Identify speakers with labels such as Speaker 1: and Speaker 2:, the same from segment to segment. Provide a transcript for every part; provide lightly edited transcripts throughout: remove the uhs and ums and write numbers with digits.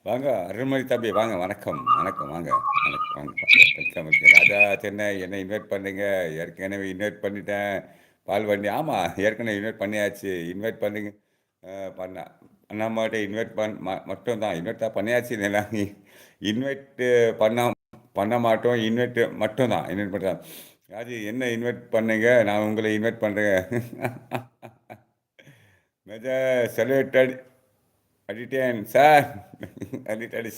Speaker 1: வாங்க அருள்மொழி தம்பி, வாங்க. வணக்கம் வணக்கம், வாங்க. வணக்கம், வாங்க, வாங்க. Welcome welcome. ராஜா சென்னை என்ன இன்வைட் பண்ணுங்க. ஏற்கனவே இன்வைட் பண்ணிட்டேன். பால் வண்டி, ஆமாம், ஏற்கனவே இன்வைட் பண்ணியாச்சு. இன்வைட் பண்ணுங்க. பண்ண பண்ணாமட்ட இன்வைட் மட்டும் தான் இன்வைட் தான் பண்ணியாச்சு. எல்லாம் இன்வைட்டு பண்ண பண்ண மாட்டோம். இன்வைட் மட்டும் தான், இன்வைட் மட்டும் தான். அது என்ன இன்வைட் பண்ணுங்க, நான் உங்களை இன்வைட் பண்ணுறேன். மெஜர் செலிப்ரேட்டட் அடிட்டேன் சார். அடிட்டடி.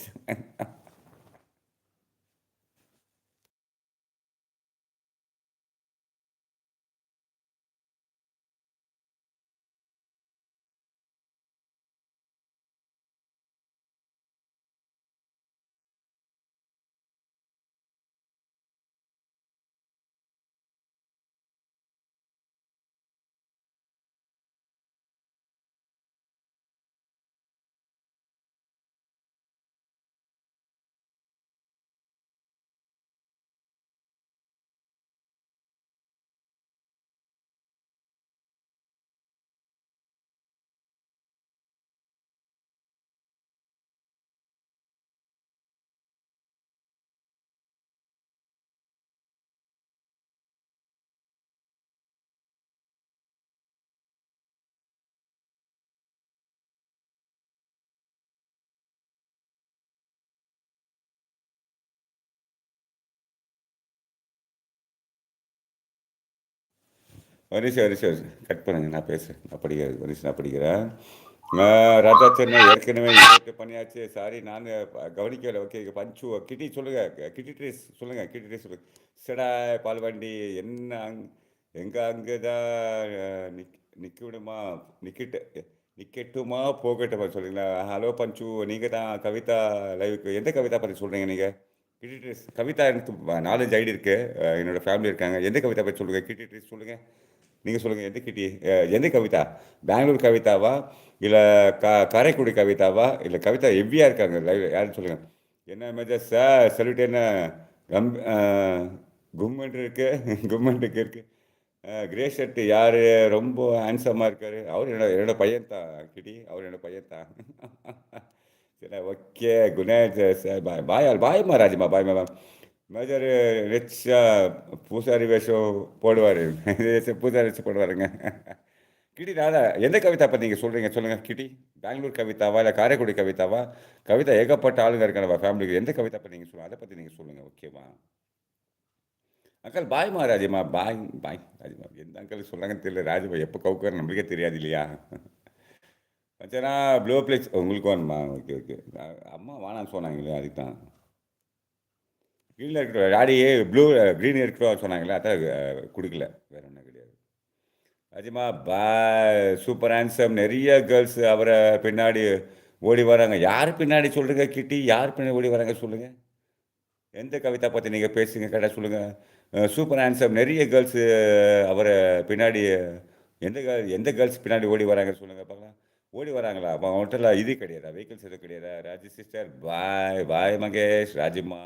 Speaker 1: ஒரு நிமிஷம், ஒரு நிமிஷம் கட் பண்ணுங்க. நான் பேசுகிறேன், நான் படிக்கிறேன். ஒரு நிமிஷம் நான் படிக்கிறேன். ராஜா சென்னை ஏற்கனவே இன்வைட் பண்ணியாச்சு. சாரி, நான் கவனிக்கலை. ஓகே, பஞ்சு கிட்டி சொல்லுங்க. கிட்டி ட்ரேஸ் சொல்லுங்க. கிட்டி ட்ரேஸ் சொல்லுங்க. சடா பால்வண்டி என்ன எங்க அங்கே தான் நிற்க விடுமா, நிற்கிட்டு நிற்கட்டுமா போகட்டுமா சொல்லுங்களா. ஹலோ பஞ்சு, நீங்கள் தான் கவிதா லைவுக்கு எந்த கவிதா பற்றி சொல்கிறீங்க நீங்கள்? கிட்டி ட்ரேஸ் கவிதா எனக்கு 4-5 ஐடி இருக்குது. என்னோடய ஃபேமிலி இருக்காங்க. எந்த கவிதா பற்றி சொல்லுங்கள். கிட்டி ட்ரேஸ் சொல்லுங்கள். நீங்கள் சொல்லுங்கள். எந்த கிட்டி, எந்த கவிதா? பெங்களூர் கவிதாவா, இல்லை காரைக்குடி கவிதாவா, இல்லை கவிதா ஹெவியாக இருக்காங்க லைவ், யாருன்னு சொல்லுங்கள். என்ன மேஜர் சார் சொல்லிட்டு என்ன கம் கும்மெண்ட் இருக்கு. கும்மெண்ட் இருக்கு. கிரே ஷர்ட் யார் ரொம்ப ஹேண்ட்ஸமாக இருக்கார்? அவர் என்னோட பையன் தான் கிட்டி, அவர் என்னோட பையன் தான். சரி, ஓகே, குட் நைட் சார். பாய் பாய் பாய்மா ராஜ்மா, பாய்மா. மேஜர் ரிச்சா பூசாரி வேஷம் போடுவார். பூசாரி வேஷம் போடுவாருங்க. கிட்டி ராதா எந்த கவிதா பற்றி நீங்கள் சொல்கிறீங்க சொல்லுங்கள் கிட்டி. பெங்களூர் கவிதாவா, இல்லை காரைக்குடி கவிதாவா? கவிதா ஏகப்பட்ட ஆளுங்க இருக்காங்க ஃபேமிலிக்கு. எந்த கவிதா பற்றி நீங்கள் சொல்லுங்கள், அதை பற்றி நீங்கள் சொல்லுங்கள். ஓகேவா அங்கிள்? பாய்மா ராஜிமா, பாய் பாய் ராஜிமா. எந்த அங்கிள் சொல்கிறாங்கன்னு தெரியல. ராஜிமா எப்போ கவுக்கார் நம்மளுக்கே தெரியாது இல்லையா. மச்சானா ப்ளூ பிளேஸ் உங்களுக்கு வேணுமா? Okay okay. அம்மா வேணான்னு சொன்னாங்களே, அதுக்கு தான். க்ரீனில் இருக்கிற டாடியே ப்ளூ க்ரீன் இருக்கிறோம் சொன்னாங்களே, அதான் கொடுக்கல. வேற ஒன்றும் கிடையாது. ராஜிமா பாய், சூப்பர் ஹேண்ட்ஸம். நிறைய கேர்ள்ஸ் அவரை பின்னாடி ஓடி வராங்க. யார் பின்னாடி சொல்கிறீங்க கிட்டி? யார் பின்னாடி ஓடி வராங்க சொல்லுங்கள். எந்த கவிதா பற்றி நீங்கள் பேசுங்க கேட்டால் சொல்லுங்கள். சூப்பர் ஹேண்ட்ஸம் நிறைய கேர்ள்ஸு அவரை பின்னாடி எந்த கேர்ள்ஸ் பின்னாடி ஓடி வராங்க சொல்லுங்கள் பார்க்கலாம். ஓடி வராங்களா? அப்போ அவங்கள்ட்ட இது கிடையாதா, வெஹிக்கிள்ஸ் எதுவும் கிடையாதா? ராஜி சிஸ்டர் பாய் பாய் மகேஷ், ராஜிம்மா.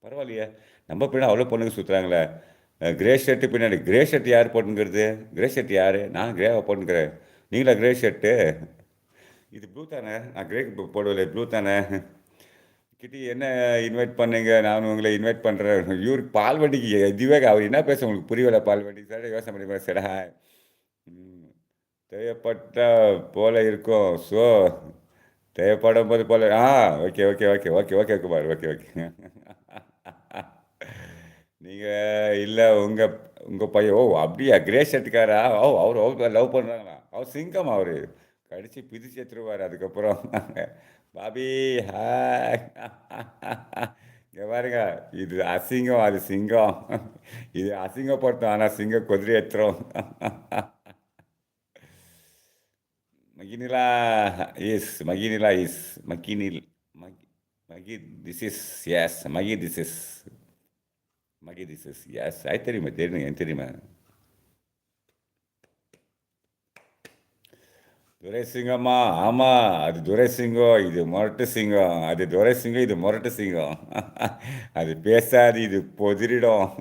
Speaker 1: பரவாயில்லையே, நம்ம பின்னாடி அவ்வளோ பொண்ணுங்க சுற்றுறாங்களே. கிரே ஷர்ட்டு பின்னாடி. கிரே ஷர்ட் யார் போட்டுங்கிறது? கிரே ஷர்ட் யார்? நான் கிரேவை போட்டுக்கிறேன். நீங்களா கிரே ஷர்ட்டு? இது ப்ளூ தானே? நான் கிரே போடவில்லை, ப்ளூ தானே. கிட்டி என்ன இன்வைட் பண்ணுங்க, நான் உங்களை இன்வைட் பண்ணுறேன். இவருக்கு பால்வண்டிக்கு இதுவே அவர் என்ன பேச உங்களுக்கு புரியல. பால்வண்டி சார் யோசனை பண்ணி சடா. தேவைப்பட்ட போல இருக்கும். ஸோ தேவைப்படும் போது போல. Okay okay okay okay okay Kumar, okay okay. நீங்கள் இல்லை உங்கள் உங்கள் பையன். ஓ அப்படியா, கிரே ஷர்ட்டுக்காரா? ஓ அவர் லவ் பண்ணுறாங்களா? அவர் சிங்கம். அவர் கடிச்சு பிதிச்சு எடுத்துருவார் அதுக்கப்புறம். Bobby hi. இங்கே பாருங்க, இது அசிங்கம், அது சிங்கம். இது அசிங்கப்படுத்தும், ஆனால் சிங்கம் குதிரை ஏற்றுறோம். மகிநிலா இஸ் மகிநிலா இஸ் மகினில் Mahi Mahi this is yes Mahi this is Mahi this is yes. அது தெரியுமா? தெரியுங்க, எனக்கு தெரியுமா? துரைசிங்கம்மா, ஆமாம், அது துரைசிங்கம், இது முரட்டு சிங்கம். அது துரைசிங்கம், இது முரட்டு சிங்கம். அது பேசாது, இது பொதிரிடும்.